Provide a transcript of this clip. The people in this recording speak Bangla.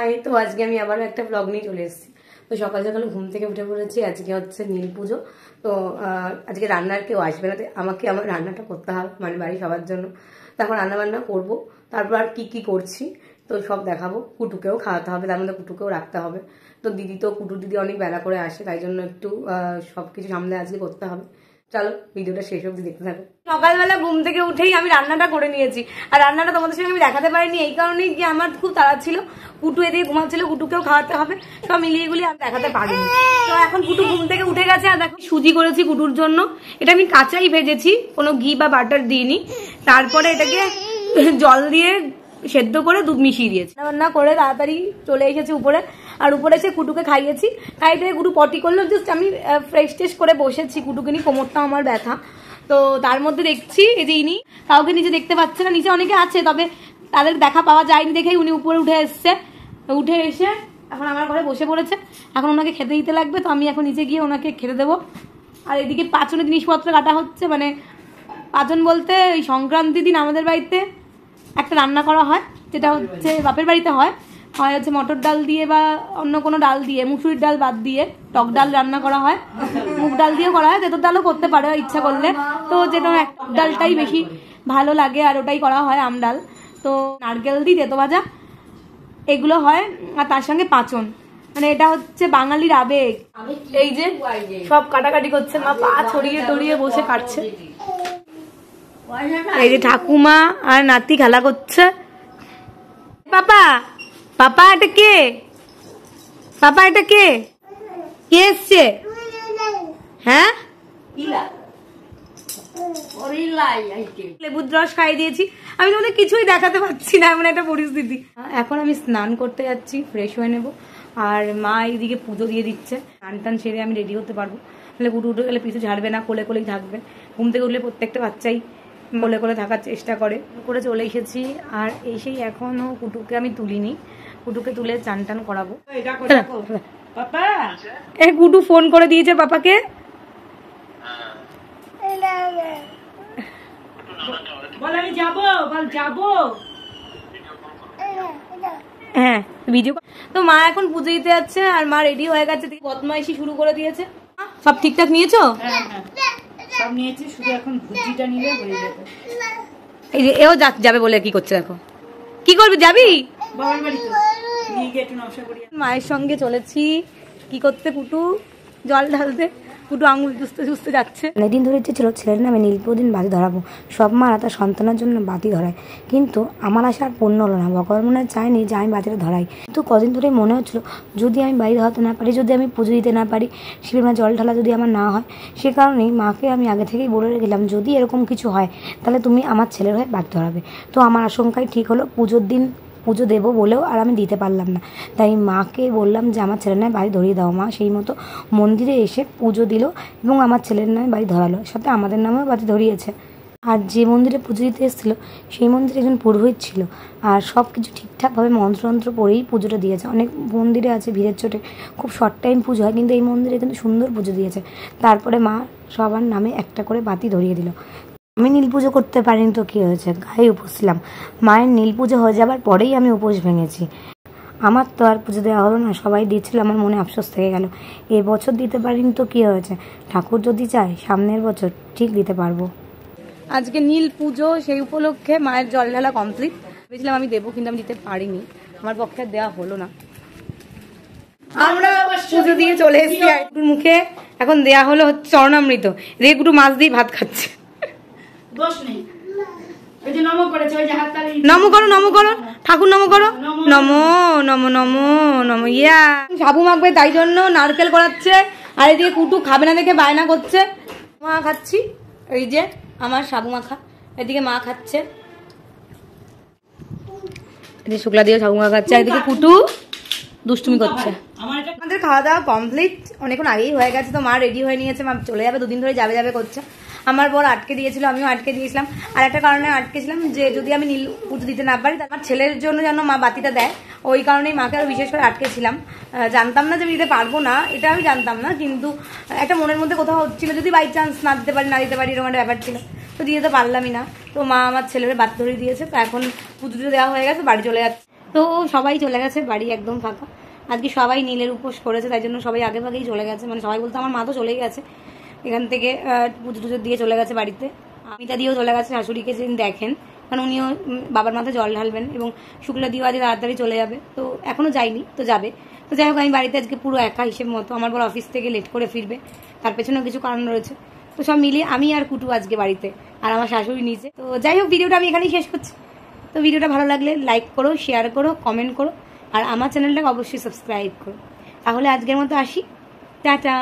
হাই, তো আজকে আমি আবারও একটা ব্লগ নিয়ে চলে এসেছি। তো সকাল সকাল ঘুম থেকে উঠে পড়েছি। আজকে হচ্ছে নীল পুজো। তো আজকে রান্নার কেউ আসবে না, আমাকে আমার রান্নাটা করতে হবে, মানে বাড়ি সবার জন্য। তারপর রান্না বান্না করবো, তারপর আর কি করছি তো সব দেখাবো। কুটুকেও খাওয়াতে হবে, তার মধ্যে কুটুকেও রাখতে হবে। তো কুটুর দিদি অনেক বেলা করে আসে, তাই জন্য একটু সবকিছু সামনে আজকে করতে হবে। চলো ভিডিওটা শেষ অবধি দেখতে থাকো। সকালবেলা ঘুম থেকে উঠেই আমি রান্নাটা করে নিয়েছি, আর রান্নাটা তোমাদের সঙ্গে আমি দেখাতে পারিনি এই কারণেই কি আমার খুব তাড়া ছিল। কুটু এদিকে ঘুমাচ্ছিল, কুটুকেও খাওয়াতে হবে, সব মিলিয়ে গুলি আমি দেখাতে পারিনি। তো এখন কুটু ঘুম থেকে উঠে গেছে। আর দেখো সুজি করেছি কুটুর জন্য, এটা আমি কাঁচাই ভেজেছি, কোনো ঘি বা বাটার দিইনি। তারপরে এটাকে জল দিয়ে সেদ্ধ করে দুধ মিশিয়ে দিয়েছি। রান্না করে তাড়াতাড়ি চলে এসেছি উপরে, আর উপরে এসে কুটুকে খাইয়েছি। খাইতে কুটু পটি করলো, জাস্ট আমি ফ্রেশ টেস্ট করে বসেছি। কুটুকে নিয়ে কোমরটা আমার ব্যথা। তো তার মধ্যে দেখছি এই যে ইনি কাউকে নিচে দেখতে পাচ্ছে না, নিচে অনেকে আছে তবে তাদের দেখা পাওয়া যায়নি দেখেই উনি উপরে উঠে এসছে। উঠে এসে এখন আমার ঘরে বসে পড়েছে। এখন ওনাকে খেতে দিতে লাগবে, তো আমি এখন নিচে গিয়ে ওনাকে খেতে দেবো। আর এদিকে পাচনের জিনিসপত্র কাটা হচ্ছে, মানে পাচন বলতে ওই সংক্রান্তির দিন আমাদের বাড়িতে একটা রান্না করা হয়, যেটা হচ্ছে বাপের বাড়িতে হয় হচ্ছে মটর ডাল দিয়ে বা অন্য কোনো ডাল দিয়ে, মুসুরির ডাল বাদ দিয়ে টক ডাল রান্না করা হয়, মুগ ডাল দিয়েও করা হয়, তেঁতুল ডালও করতে পারে ইচ্ছা করলে। তো যেটা টক ডালটাই বেশি ভালো লাগে আর ওটাই করা হয়, আম ডাল। তো নারকেল দিয়ে তেতো ভাজা এগুলো হয়, আর তার সঙ্গে পাচন, মানে এটা হচ্ছে বাঙালির আবেগ। এই যে সব কাটাকাটি করছে, মা পা ছড়িয়ে টড়িয়ে বসে কাটছে। এই যে ঠাকুমা আর নাতি খেলা করছে। পাপা পাপা এটা কে? পাপা এটা কে? কে এসছে? হ্যাঁ লেবুর রস খাইয়ে দিয়েছি। আমি তোমাদের কিছুই দেখাতে পারছি না, এমন একটা পরিস্থিতি। এখন আমি স্নান করতে যাচ্ছি, ফ্রেশ হয়ে নেবো। আর মা এইদিকে পুজো দিয়ে দিচ্ছে। স্নান টান সেরে আমি রেডি হতে পারবো, তাহলে কুটু উঠে গেলে পিছু ঝাড়বে না, কোলে কোলেই থাকবে। ঘুম থেকে উঠলে প্রত্যেকটা বাচ্চাই কোলে কোলে থাকার চেষ্টা করে চলে এসেছি। আর এসেই এখনো কুটুকে আমি তুলিনি, কুটুকে তুলে চান টান করাবো। কুটু ফোন করে দিয়েছে পাপাকে। হ্যাঁ ভিডিও। তো মা এখন পুজো দিতে যাচ্ছে, আর মা রেডি হয়ে গেছে, বদমাইশি শুরু করে দিয়েছে। সব ঠিকঠাক নিয়েছো? সব নিয়েছি, শুধু এখন ভুজিটা নিলে হয়ে যাবে। এই যে এও যাবে বলে কি করছে দেখো। কি করবি, যাবি? মায়ের সঙ্গে চলেছি কি করতে, কুটু জল ঢালতে। কুটু আঙুল চুষতে চুষতে যাচ্ছে। অনেকদিন ধরে ইচ্ছে ছিল ছেলের নামে নীল প্রতিদিন বাতি ধরাবো। সব মারা তার সন্তানের জন্য বাতি ধরায়, কিন্তু আমার আশা আর পূর্ণ হলো না। ভগবান মনে চায়নি যে আমি বাতিটা ধরাই, কিন্তু কদিন ধরেই মনে হচ্ছিল যদি আমি বাড়ি ধরাতে না পারি, যদি আমি পুজো দিতে না পারি, শিবের মা জল ঢালা যদি আমার না হয়, সে কারণেই মাকে আমি আগে থেকেই বলে রেখেছিলাম যদি এরকম কিছু হয় তাহলে তুমি আমার ছেলের হয়ে বাতি ধরাবে। তো আমার আশঙ্কাই ঠিক হলো, পুজোর দিন পুজো দেবো বলেও আর আমি দিতে পারলাম না। তাই মাকে বললাম যে আমার ছেলের নামে বাড়ি ধরিয়ে দাও। মা সেই মতো মন্দিরে এসে পুজো দিল এবং আমার ছেলের নামে বাড়ি ধরালো, সাথে আমাদের নামেও বাড়ি ধরিয়েছে। আর যে মন্দিরে পুজো দিতে এসেছিলো সেই মন্দিরে একজন পুরোহিত ছিল, আর সব কিছু ঠিকঠাকভাবে মন্ত্রতন্ত্র পড়েই পুজোটা দিয়েছে। অনেক মন্দিরে আছে ভিড়ের চোটে খুব শর্ট টাইম পুজো হয়, কিন্তু এই মন্দিরে কিন্তু সুন্দর পুজো দিয়েছে। তারপরে মা সবার নামে একটা করে বাতি ধরিয়ে দিল। আমি নীল পুজো করতে পারিনি তো কী হয়েছে, গায়ে উপোস ছিলাম। মায়ের নীল পুজো হয়ে যাবার পরেই আমি উপোস ভেঙেছি। আমার তো আর পুজো দেওয়া হলো না, সবাই দিয়েছিল, আমার মনে আফসোস থেকে গেল। এবছর দিতে পারিনি তো কী হয়েছে, ঠাকুর যদি চায় সামনের বছর ঠিক দিতে পারবো। আজকে নীল পুজো, সেই উপলক্ষে মায়ের জল ঢালা কমপ্লিট। ভেবেছিলাম আমি দেবো, কিন্তু আমি দিতে পারিনি, আমার পক্ষে দেওয়া হলো না। আমরা পুজো দিয়ে চলে এসেছি। কুটুর মুখে এখন দেয়া হলো হচ্ছে চরণামৃত। রে কুটু মাছ দিয়ে ভাত খাচ্ছে। নমো করো, নমো করো, ঠাকুর নমো করো, নমো নমো নমো নমো। ইয়া সাবু মাখবে, তাই জন্য নারকেল করাচ্ছে। আর এদিকে কুটু খাবে না দেখে বায়না করছে। মা খাচ্ছি, এই যে আমার সাবু মাখা, এদিকে মা খাচ্ছে, এদিকে শুক্লা দিয়ে সাবু মাখা খাচ্ছে, এদিকে কুটু দুষ্টুমি করছে। আমাদের খাওয়া দাওয়া কমপ্লিট অনেকক্ষণ আগেই হয়ে গেছে। তো মা রেডি হয়ে নিয়েছে, মা চলে যাবে, দুদিন ধরে যাবে যাবে করছে। আমার বর আটকে দিয়েছিল, আমিও আটকে দিয়েছিলাম। আর একটা কারণে আটকেছিলাম যে যদি আমি নীল পুজো দিতে না পারি, আমার ছেলের জন্য যেন মা বাতিটা দেয়, ওই কারণেই মাকে আরো বিশেষ করে আটকেছিলাম। জানতাম না যে আমি দিতে পারবো না, এটা আমি জানতাম না, কিন্তু একটা মনের মধ্যে কোথাও হচ্ছিল যদি বাই চান্স না দিতে পারি, না দিতে পারি, এরকম একটা ব্যাপার ছিল। তো দিয়ে তো পারলামই না। তো মা আমার ছেলের বাতি ধরিয়ে দিয়েছে। তো এখন পুজো দেওয়া হয়ে গেছে, বাড়ি চলে যাচ্ছে। তো সবাই চলে গেছে, বাড়ি একদম ফাঁকা। আজকে সবাই নীলের উপোস করেছে, তাই জন্য সবাই আগে ভাগেই চলে গেছে, মানে সবাই বলতে আমার মা তো চলেই গেছে এখান থেকে, পুজো টুজো দিয়ে চলে গেছে বাড়িতে। অমিতা দিয়েও চলে গেছে, শাশুড়িকে যেদিন দেখেন, কারণ উনিও বাবার মাথায় জল ঢালবেন, এবং শুক্লা দিয়েও আজ তাড়াতাড়ি চলে যাবে, তো এখনো যায়নি, তো যাবে। তো যাই হোক, আমি বাড়িতে আজকে পুরো একা হিসেব মতো। আমার বড় অফিস থেকে লেট করে ফিরবে, তার পেছনেও কিছু কারণ রয়েছে। তো সব মিলিয়ে আমি আর কুটু আজকে বাড়িতে, আর আমার শাশুড়ি নিচে। তো যাই হোক, ভিডিওটা আমি এখানেই শেষ করছি। তো ভিডিওটা ভালো লাগলে লাইক করো, শেয়ার করো, কমেন্ট করো, আর আমার চ্যানেলটাকে অবশ্যই সাবস্ক্রাইব করো। তাহলে আজকের মতো আসি, টাটা।